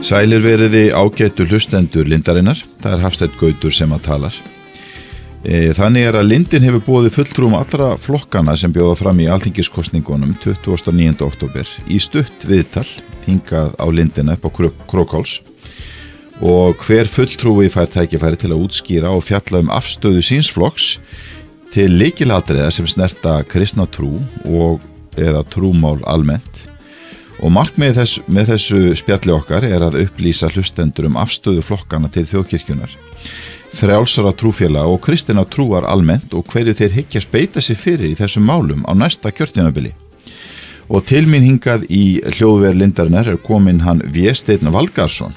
Sælir veriði ágætu hlustendur Lindarinnar, það Hafsteinn Gautur sem að talar. Þannig að Lindin hefur boðið fulltrúum allra flokkana sem bjóða fram í alþingiskosningunum 29. október í stutt viðtal hingað á Lindina upp á Krókháls og hver fulltrúi fær tækifæri til að útskýra og fjalla afstöðu síns flokks til lykilatriða sem snerta kristna trú og eða trúmál almennt. Og markmiðið með þessu spjalli okkar að upplýsa hlustendur afstöðu flokkana til þjóðkirkjunar, frjálsara trúfélaga og kristinna trúar almennt og hverju þeir hyggjast beita sig fyrir í þessum málum á næsta kjörtímabili. Og til mín hingað í hljóðver Lindarinnar komin hann Vésteinn Valgarðsson.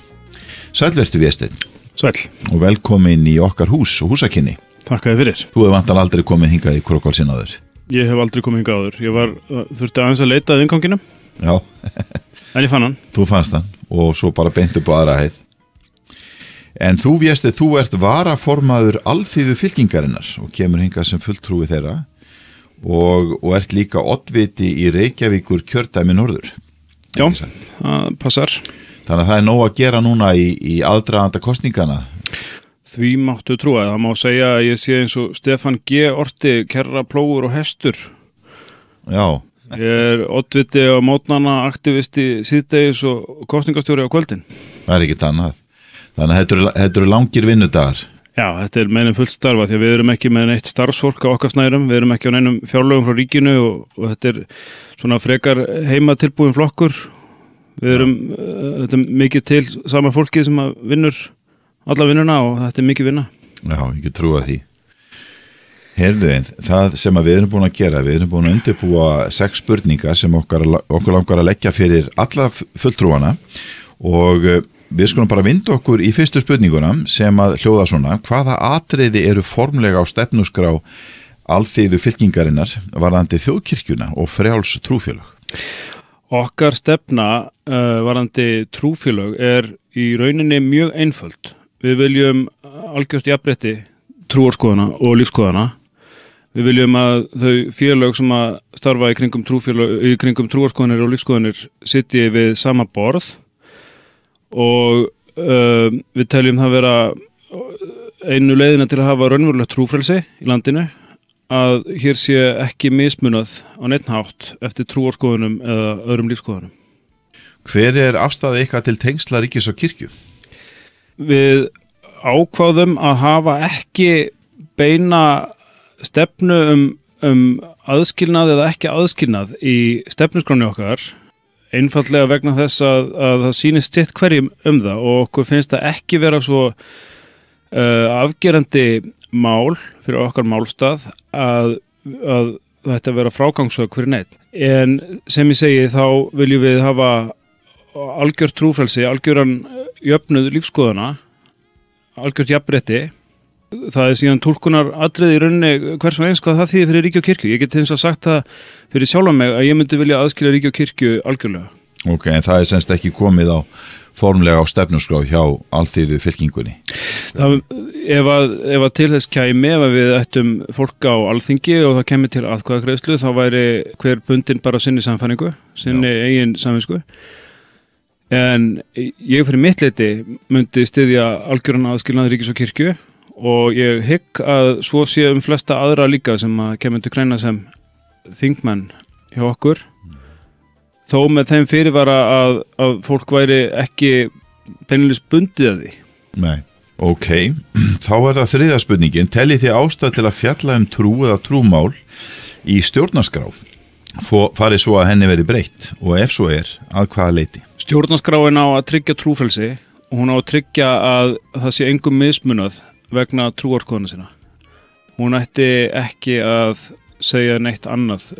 Sæll vertu Vésteinn. Sæll. Og velkomin í okkar hús og húsakynni. Takk fyrir. Þú hefur vantanlega aldrei komið hingað í Krókhálsinn áður. Ég hef aldrei komið hingað áður. Ég þurfti aðeins að leita að innganginum. Já. En ég fann hann. Þú fannst hann og svo bara beint upp á aðra hæð. En þú Vésteinn, þú ert varaformaður Alþýðu fylkingarinnar og kemur hingað sem fulltrúi þeirra og ert líka oddviti í Reykjavíkur kjördæmi norður. Já, það passar. Þannig að það nóg að gera núna í aðdraganda kosningana. Því máttu trúa, það má segja að ég sé eins og Stefán G. Orti, kerra, plógur og hestur. Já. Ég oddviti á mótnana, aktivisti síðdegis og kosningastjóri á kvöldin. Það ekkert annað. Þannig að þetta eru langir vinnudagar. Já, þetta meðin fullt starfa því að við erum ekki með neitt starfsfólk á okkar snærum, við erum ekki á neinum fjárlögum frá ríkinu og þetta svona frekar heimatilbúin flokkur. Þetta mikið til sama fólkið sem vinnur alla vinnuna og þetta mikið vinna. Já, ég get trúa því. Heyrðu einn, það sem við erum búin að gera, við erum búin að undirbúa 6 spurningar sem okkur langar að leggja fyrir alla fulltrúana og við skulum bara vinda okkur í fyrstu spurninguna sem að hljóða svona, hvaða atriði eru formlega á stefnuskrá Alþýðu fylkingarinnar varðandi þjóðkirkjuna og frjáls trúfélög? Okkar stefna varðandi trúfélög í rauninni mjög einföld. Við viljum algjört jafnrétti trúarskoðana og lífskoðana. Við viljum að þau félög sem að starfa í kringum trúarskoðanir og lífskoðanir sitji við sama borð og við teljum það vera einu leiðina til að hafa raunverulegt trúfrelsi í landinu að hér sé ekki mismunað á neinn hátt eftir trúarskoðunum eða öðrum lífskoðunum. Hver afstaða ykkar til tengsla ríkis og kirkju? Við ákváðum að hafa ekki beina stefnu aðskilnað eða ekki aðskilnað í stefnuskráni okkar einfaldlega vegna þess að það sýnist sitt hverjum það og okkur finnst það ekki vera svo afgerandi mál fyrir okkar málstað að þetta vera frágangsök fyrir neitt. En sem ég segi þá viljum við hafa algjört trúfrelsi, algjöran jöfnuð lífskoðana, algjört jafnrétti. Það síðan túlkunar atriði í rauninni hvers og eins hvað það þýðir fyrir ríki og kirkju. Ég get hins að sagt það fyrir sjálfa mig að ég myndi vilja aðskilja ríki og kirkju algjörlega. Ok, en það semst ekki komið formlega á stefnuskrá hjá Alþýðu fylkingunni? Ef að til þess kæmi, ef við ættum fólk á alþingi og það kemur til atkvæðagreiðslu þá væri hver bundin bara sinni samfæringu, sinni eigin samvinsku. En ég fyrir mitt leyti myndi styðja algjöran aðskilnað ríkis og kirkju og ég hygg að svo sé flesta aðra líka sem að kemur til greina sem þingmenn hjá okkur þó með þeim fyrirvara að fólk væri ekki beinlínis bundið að því. Nei, ok. Þá það þriðja spurningin. Teljið þið ástæðu til að fjalla trú eða trúmál í stjórnarskrá? Farið svo að henni verið breytt og ef svo að hvaða leyti? Stjórnarskráin á að tryggja trúfrelsi og hún á að tryggja að það sé engum mismunað vegna trúarskoðana sinna. Hún ætti ekki að segja neitt annað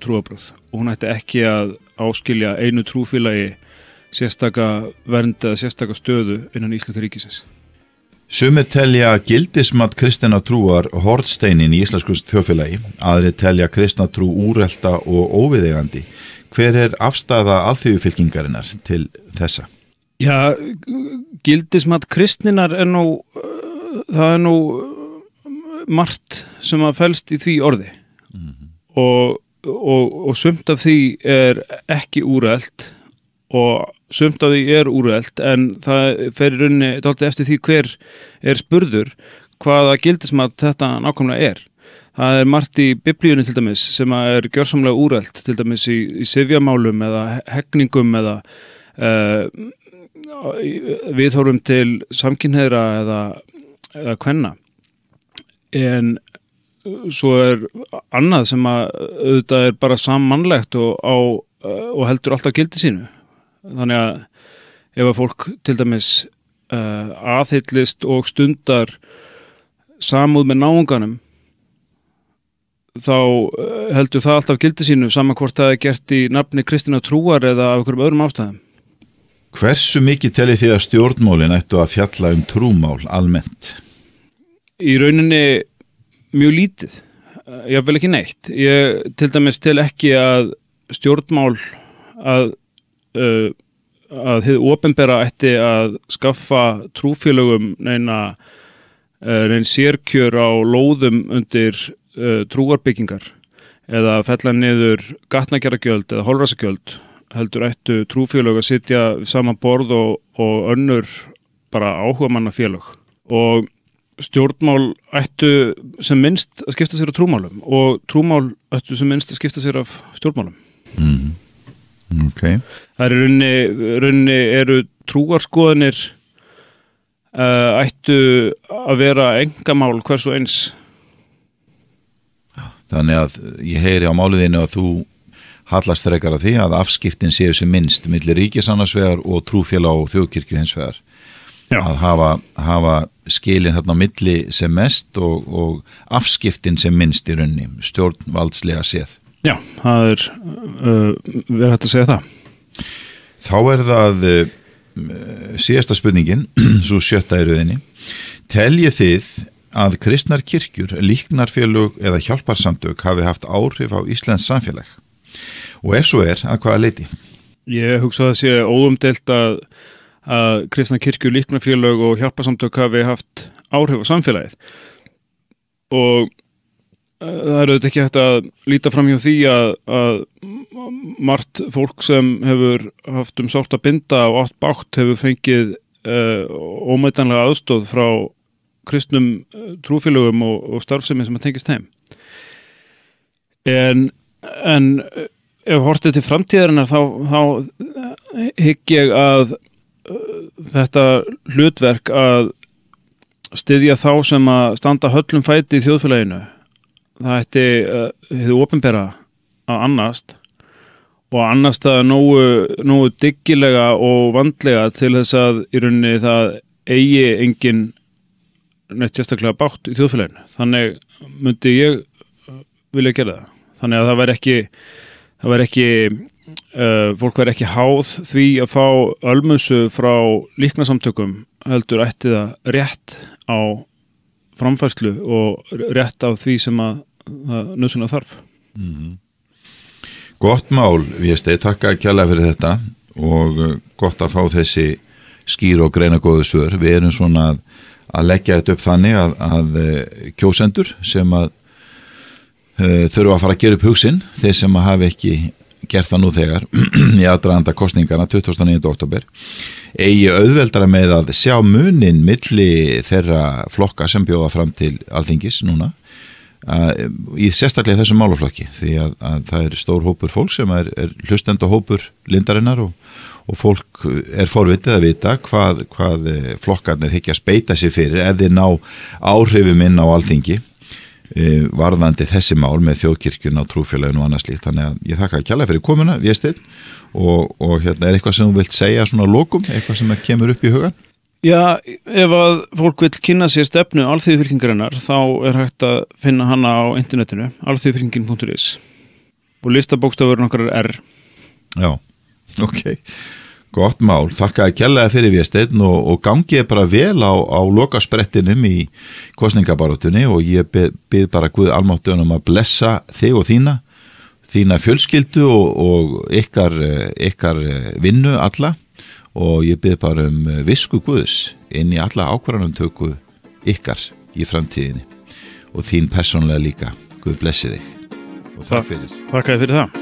trúarbrögð og hún ætti ekki að áskilja einu trúfélagi sérstaka vernd eða sérstaka stöðu innan íslenska ríkisins. Sumir telja gildismat kristinna trúar hornsteinin í íslensku þjóðfélagi, aðrir telja kristna trú úrelta og óviðeigandi. Hver afstaða Alþýðu fylkingarinnar til þessa? Já, gildismat kristninnar það nú margt sem að felst í því orði og sumt af því ekki úrelt og sumt af því úrelt, en það fer í rauninni dálítið eftir því hver spurður hvaða gildismat þetta nákvæmlega Það margt í biblíunni til dæmis sem gjörsamlega úrelt, til dæmis í syfjamálum eða heggningum eða viðhorfum til samkynhneigðra eða kvenna. En svo annað sem auðvitað bara sammannlegt og heldur alltaf gildi sínu. Þannig að ef að fólk til dæmis aðhyllist og stundar samúð með náunganum, þá heldur það alltaf gildi sínu, sama hvort það gert í nafni kristinnar trúar eða af einhverjum öðrum ástæðum. Hversu mikið telið þið að stjórnmálin ættu að fjalla trúmál almennt? Í rauninni mjög lítið, ég vel ekki neitt. Ég til dæmis tel ekki að stjórnmál að hið opinbera ætti að skaffa trúfélögum nein sérkjör á lóðum undir trúarbyggingar eða fella niður gatnagerðargjöld eða holræsagjöld, heldur ættu trúfélög að sitja við sama borð og önnur bara áhugamannafélög, og stjórnmál ættu sem minnst að skipta sér af trúmálum og trúmál ættu sem minnst að skipta sér af stjórnmálum. Okay. Það rauninni eru trúarskoðanir ættu að vera einkamál hvers og eins. Þannig að ég heyri á máliðinu að þú hallast frekar að því að afskiptin séu sem minnst milli ríkis annars vegar og trúfélag og þjóðkirkju hins vegar. Já. Að hafa skilin þarna á milli sem mest og afskiptin sem minnst í rauninni, stjórnvaldslega séð. Já, það verið hægt að segja það. Þá það síðasta spurningin, svo 7. í röðinni. Teljið þið að kristnar kirkjur, líknarfélög eða hjálparsamtök hafi haft áhrif á íslenskt samfélag? Og ef svo að hvaða leyti? Ég hugsa að það sé óumdeilt að kristnar kirkjur, líknarfélög og hjálparsamtök hafi haft áhrif á samfélagið. Og það auðvitað ekki hægt að líta fram hjá því að margt fólk sem hefur haft sárt að binda og átt bágt hefur fengið ómetanlega aðstoð frá kristnum trúfélögum og starfsemi sem tengist þeim. En ef hortið til framtíðarinnar þá hygg ég að þetta hlutverk að styðja þá sem að standa höllum fæti í þjóðfélaginu, það ætti hið opinbera að annast og annast það nógu dyggilega og vandlega til þess að í rauninni það eigi engin neitt sérstaklega bátt í þjóðfélaginu. Þannig myndi ég vilja gera það. Þannig að það væri ekki fólk væri ekki háð því að fá ölmusu frá líknarsamtökum, heldur ætti það rétt á framfærslu og rétt á því sem að nauðsynlega þarf. Gott mál, Vésteinn, takk kærlega fyrir þetta og gott að fá þessi skýr og greinagóðu svör. Við erum svona að leggja þetta upp þannig að kjósendur sem að þurfa að fara að gera upp hug sinn, þeir sem að hafa ekki gert það nú þegar í aðdraganda kosningarna 29. október, eigi auðveldara með að sjá munin milli þeirra flokka sem bjóða fram til Alþingis núna, í sérstaklega þessum málaflokki, því að það stór hópur fólk sem hlustenda hópur lindarinnar og fólk forvitið að vita hvað flokkarnir hyggja að speita sig fyrir ef þeir ná áhrifum inn á Alþingi varðandi þessi mál með þjóðkirkjuna og trúfélaginu og annað slíkt. Þannig að ég þakka kærlega fyrir komuna, Vésteinn, og hérna eitthvað sem þú vilt segja svona lokum, eitthvað sem kemur upp í hugan? Já, ef að fólk vil kynna sér stefnu alþýðufylkingarinnar, þá hægt að finna hana á internetinu, alþýðufylkingin.is, og listabókstafurinn okkar R. Já, ok. Gott mál, þakka kærlega fyrir Vésteinn og gangið bara vel á lokasprettinum í kosningabarátunni og ég bið bara Guð almáttugan að blessa þig og þína fjölskyldu og ykkar vinnu alla, og ég bið bara visku Guðs inn í alla ákvarðanumtöku ykkar í framtíðinni og þín persónulega líka. Guð blessi þig og takk fyrir. Takk fyrir það.